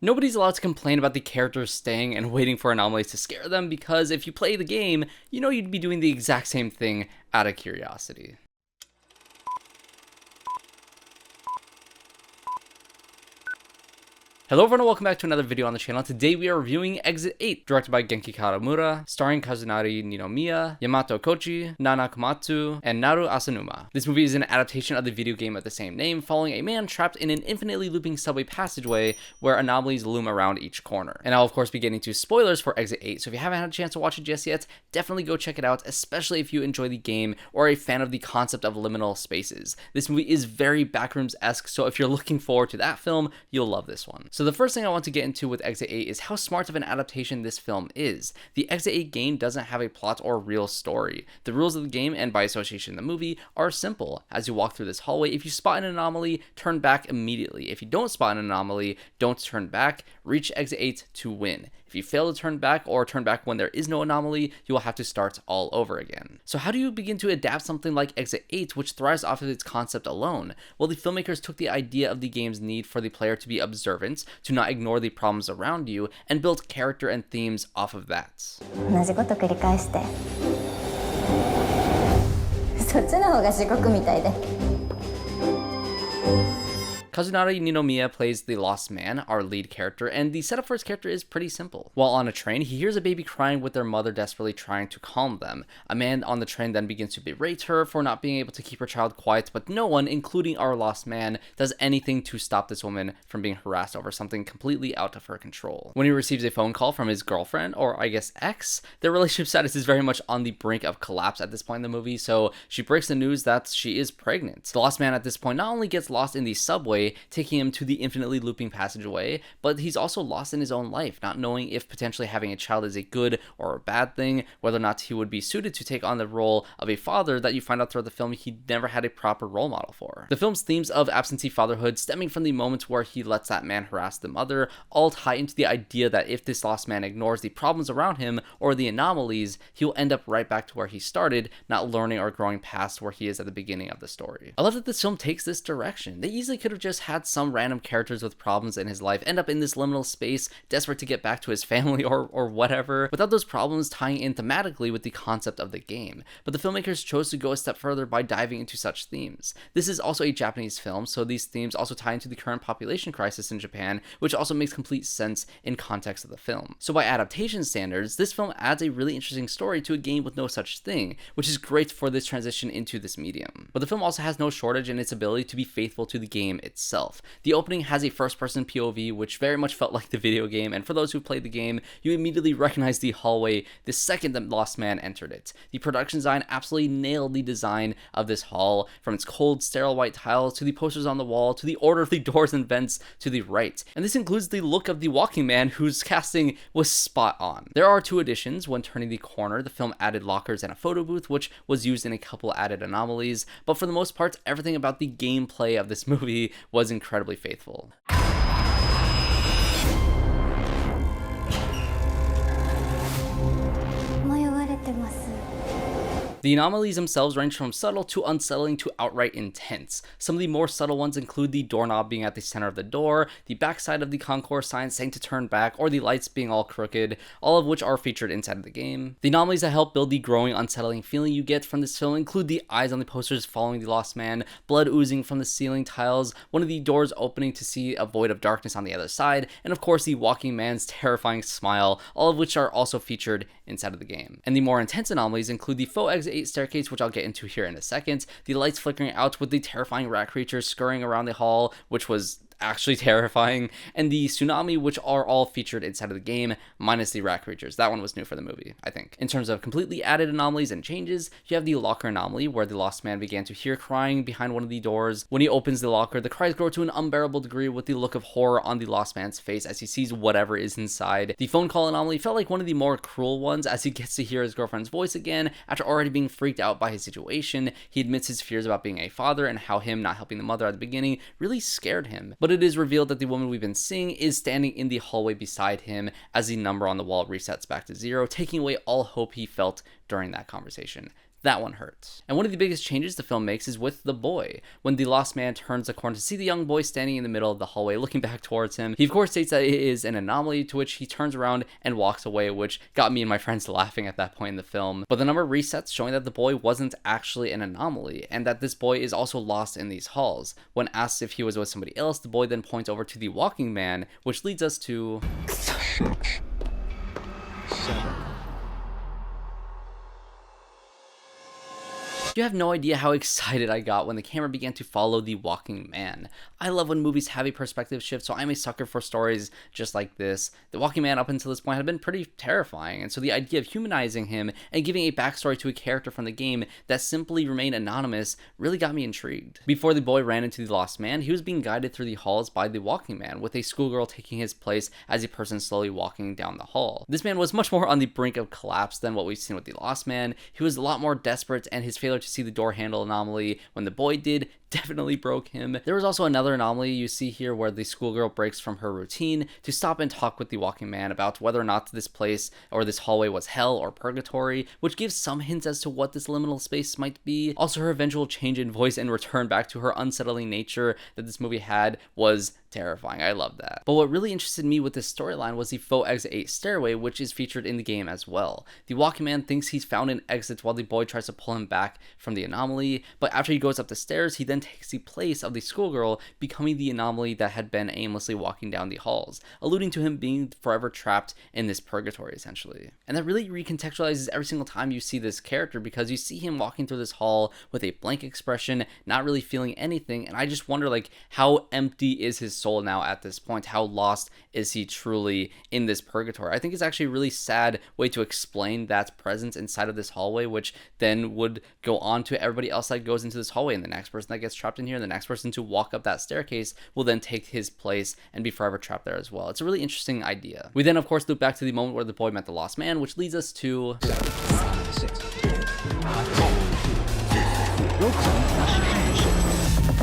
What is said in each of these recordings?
Nobody's allowed to complain about the characters staying and waiting for anomalies to scare them, because if you play the game, you know you'd be doing the exact same thing out of curiosity. Hello everyone and welcome back to another video on the channel. Today we are reviewing Exit 8, directed by Genki Kawamura, starring Kazunari, Ninomiya, Yamato Kochi, Komatsu, and Naru Asanuma. This movie is an adaptation of the video game of the same name, following a man trapped in an infinitely looping subway passageway where anomalies loom around each corner. And I'll of course be getting to spoilers for Exit 8, so if you haven't had a chance to watch it just yet, definitely go check it out, especially if you enjoy the game or are a fan of the concept of liminal spaces. This movie is very Backrooms-esque, so if you're looking forward to that film, you'll love this one. So the first thing I want to get into with Exit 8 is how smart of an adaptation this film is. The Exit 8 game doesn't have a plot or real story. The rules of the game, and by association the movie, are simple. As you walk through this hallway, if you spot an anomaly, turn back immediately. If you don't spot an anomaly, don't turn back. Reach Exit 8 to win. If you fail to turn back, or turn back when there is no anomaly, you will have to start all over again. So how do you begin to adapt something like Exit 8, which thrives off of its concept alone? Well, the filmmakers took the idea of the game's need for the player to be observant, to not ignore the problems around you, and built character and themes off of that. 同じこと繰り返してそっちの方が地獄みたいで Kazunari Ninomiya plays the lost man, our lead character, and the setup for his character is pretty simple. While on a train, he hears a baby crying with their mother desperately trying to calm them. A man on the train then begins to berate her for not being able to keep her child quiet, but no one, including our lost man, does anything to stop this woman from being harassed over something completely out of her control. When he receives a phone call from his girlfriend, or I guess ex, their relationship status is very much on the brink of collapse at this point in the movie, so she breaks the news that she is pregnant. The lost man at this point not only gets lost in the subway, taking him to the infinitely looping passageway, but he's also lost in his own life, not knowing if potentially having a child is a good or a bad thing, whether or not he would be suited to take on the role of a father that you find out throughout the film he never had a proper role model for. The film's themes of absentee fatherhood, stemming from the moment where he lets that man harass the mother, all tie into the idea that if this lost man ignores the problems around him or the anomalies, he will end up right back to where he started, not learning or growing past where he is at the beginning of the story. I love that this film takes this direction. They easily could have just had some random characters with problems in his life end up in this liminal space, desperate to get back to his family or whatever, without those problems tying in thematically with the concept of the game. But the filmmakers chose to go a step further by diving into such themes. This is also a Japanese film, so these themes also tie into the current population crisis in Japan, which also makes complete sense in context of the film. So by adaptation standards, this film adds a really interesting story to a game with no such thing, which is great for this transition into this medium. But the film also has no shortage in its ability to be faithful to the game itself. The opening has a first-person POV, which very much felt like the video game, and for those who played the game, you immediately recognize the hallway the second the lost man entered it. The production design absolutely nailed the design of this hall, from its cold, sterile white tiles, to the posters on the wall, to the order of the doors and vents to the right. And this includes the look of the walking man, whose casting was spot on. There are two additions. When turning the corner, the film added lockers and a photo booth, which was used in a couple added anomalies, but for the most part, everything about the gameplay of this movie was incredibly faithful. The anomalies themselves range from subtle to unsettling to outright intense. Some of the more subtle ones include the doorknob being at the center of the door, the backside of the concourse sign saying to turn back, or the lights being all crooked, all of which are featured inside of the game. The anomalies that help build the growing, unsettling feeling you get from this film include the eyes on the posters following the lost man, blood oozing from the ceiling tiles, one of the doors opening to see a void of darkness on the other side, and of course the walking man's terrifying smile, all of which are also featured inside of the game. And the more intense anomalies include the faux Exit 8 staircase, which I'll get into here in a second, the lights flickering out with the terrifying rat creatures scurrying around the hall, which was actually terrifying, and the tsunami, which are all featured inside of the game, minus the rat creatures. That one was new for the movie, I think. In terms of completely added anomalies and changes, you have the locker anomaly, where the lost man began to hear crying behind one of the doors. When he opens the locker, the cries grow to an unbearable degree with the look of horror on the lost man's face as he sees whatever is inside. The phone call anomaly felt like one of the more cruel ones, as he gets to hear his girlfriend's voice again after already being freaked out by his situation. He admits his fears about being a father and how him not helping the mother at the beginning really scared him. But it is revealed that the woman we've been seeing is standing in the hallway beside him as the number on the wall resets back to 0, taking away all hope he felt during that conversation. that one hurts. And one of the biggest changes the film makes is with the boy. When the lost man turns the corner to see the young boy standing in the middle of the hallway looking back towards him, he of course states that it is an anomaly, to which he turns around and walks away, which got me and my friends laughing at that point in the film. But the number resets, showing that the boy wasn't actually an anomaly, and that this boy is also lost in these halls. When asked if he was with somebody else, the boy then points over to the walking man, which leads us to... 7. You have no idea how excited I got when the camera began to follow the walking man. I love when movies have a perspective shift, so I'm a sucker for stories just like this. The walking man up until this point had been pretty terrifying, and so the idea of humanizing him and giving a backstory to a character from the game that simply remained anonymous really got me intrigued. Before the boy ran into the lost man, he was being guided through the halls by the walking man, with a schoolgirl taking his place as a person slowly walking down the hall. This man was much more on the brink of collapse than what we've seen with the lost man. He was a lot more desperate, and his failure to see the door handle anomaly when the boy did definitely broke him. There was also another anomaly you see here where the schoolgirl breaks from her routine to stop and talk with the walking man about whether or not this place or this hallway was hell or purgatory, which gives some hints as to what this liminal space might be. Also, her eventual change in voice and return back to her unsettling nature that this movie had was terrifying. I love that. But what really interested me with this storyline was the faux exit 8 stairway, which is featured in the game as well. The walking man thinks he's found an exit while the boy tries to pull him back from the anomaly, but after he goes up the stairs, he then takes the place of the schoolgirl, becoming the anomaly that had been aimlessly walking down the halls, alluding to him being forever trapped in this purgatory, essentially. And that really recontextualizes every single time you see this character, because you see him walking through this hall with a blank expression, not really feeling anything, and I just wonder, like, how empty is his soul now at this point? How lost is he truly in this purgatory? I think it's actually a really sad way to explain that presence inside of this hallway, which then would go on to everybody else that goes into this hallway, and the next person that gets trapped in here, and the next person to walk up that staircase will then take his place and be forever trapped there as well. It's a really interesting idea. We then of course loop back to the moment where the boy met the lost man, which leads us to 7, 6, 5,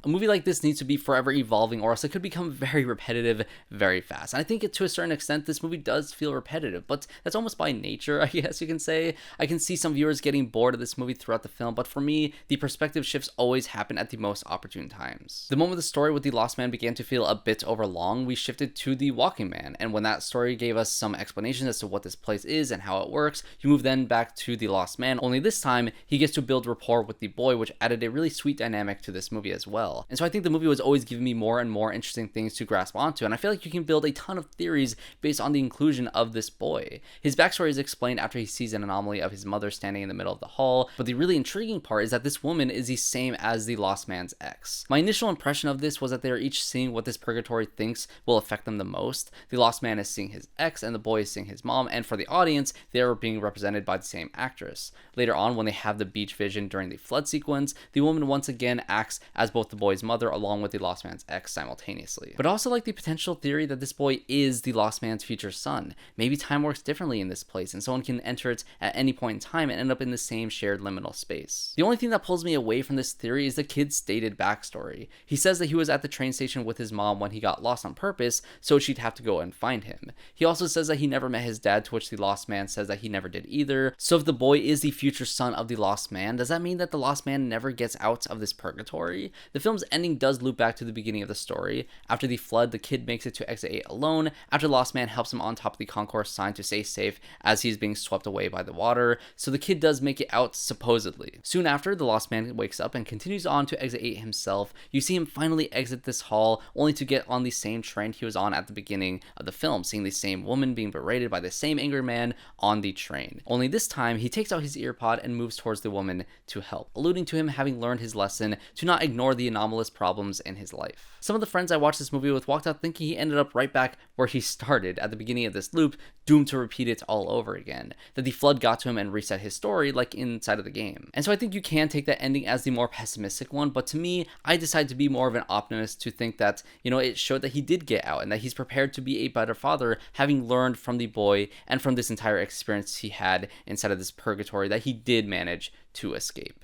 a movie like this needs to be forever evolving, or else it could become very repetitive very fast. And I think to a certain extent, this movie does feel repetitive, but that's almost by nature, I guess you can say. I can see some viewers getting bored of this movie throughout the film, but for me, the perspective shifts always happen at the most opportune times. The moment the story with the lost man began to feel a bit overlong, we shifted to the walking man, and when that story gave us some explanation as to what this place is and how it works, you move then back to the lost man, only this time, he gets to build rapport with the boy, which added a really sweet dynamic to this movie as well. And so I think the movie was always giving me more and more interesting things to grasp onto, and I feel like you can build a ton of theories based on the inclusion of this boy. His backstory is explained after he sees an anomaly of his mother standing in the middle of the hall, but the really intriguing part is that this woman is the same as the lost man's ex. My initial impression of this was that they are each seeing what this purgatory thinks will affect them the most. The lost man is seeing his ex, and the boy is seeing his mom, and for the audience, they are being represented by the same actress. Later on, when they have the beach vision during the flood sequence, the woman once again acts as both the boy's mother along with the lost man's ex simultaneously. But also like the potential theory that this boy is the lost man's future son. Maybe time works differently in this place, and someone can enter it at any point in time and end up in the same shared liminal space. The only thing that pulls me away from this theory is the kid's stated backstory. He says that he was at the train station with his mom when he got lost on purpose, so she'd have to go and find him. He also says that he never met his dad, to which the lost man says that he never did either. So if the boy is the future son of the lost man, does that mean that the lost man never gets out of this purgatory? The film's ending does loop back to the beginning of the story. After the flood, the kid makes it to exit 8 alone, after the lost man helps him on top of the concourse sign to stay safe as he's being swept away by the water, so the kid does make it out supposedly. Soon after, the lost man wakes up and continues on to exit 8 himself. You see him finally exit this hall, only to get on the same train he was on at the beginning of the film, seeing the same woman being berated by the same angry man on the train. Only this time, he takes out his earpod and moves towards the woman to help, alluding to him having learned his lesson to not ignore the anomalous problems in his life. Some of the friends I watched this movie with walked out thinking he ended up right back where he started at the beginning of this loop, doomed to repeat it all over again, that the flood got to him and reset his story like inside of the game. And so I think you can take that ending as the more pessimistic one, but to me, I decided to be more of an optimist, to think that, it showed that he did get out and that he's prepared to be a better father, having learned from the boy and from this entire experience he had inside of this purgatory that he did manage to escape.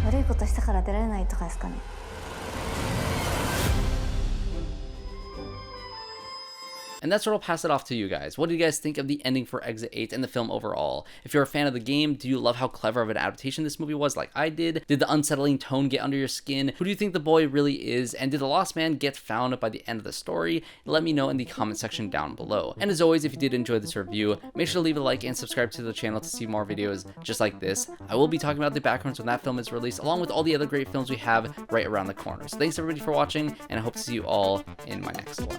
悪いことしたから出られないとかですかね。And that's where I'll pass it off to you guys. What do you guys think of the ending for Exit 8 and the film overall? If you're a fan of the game, do you love how clever of an adaptation this movie was like I did? Did the unsettling tone get under your skin? Who do you think the boy really is? And did the lost man get found by the end of the story? Let me know in the comment section down below. And as always, if you did enjoy this review, make sure to leave a like and subscribe to the channel to see more videos just like this. I will be talking about the backgrounds when that film is released, along with all the other great films we have right around the corner. So thanks everybody for watching, and I hope to see you all in my next one.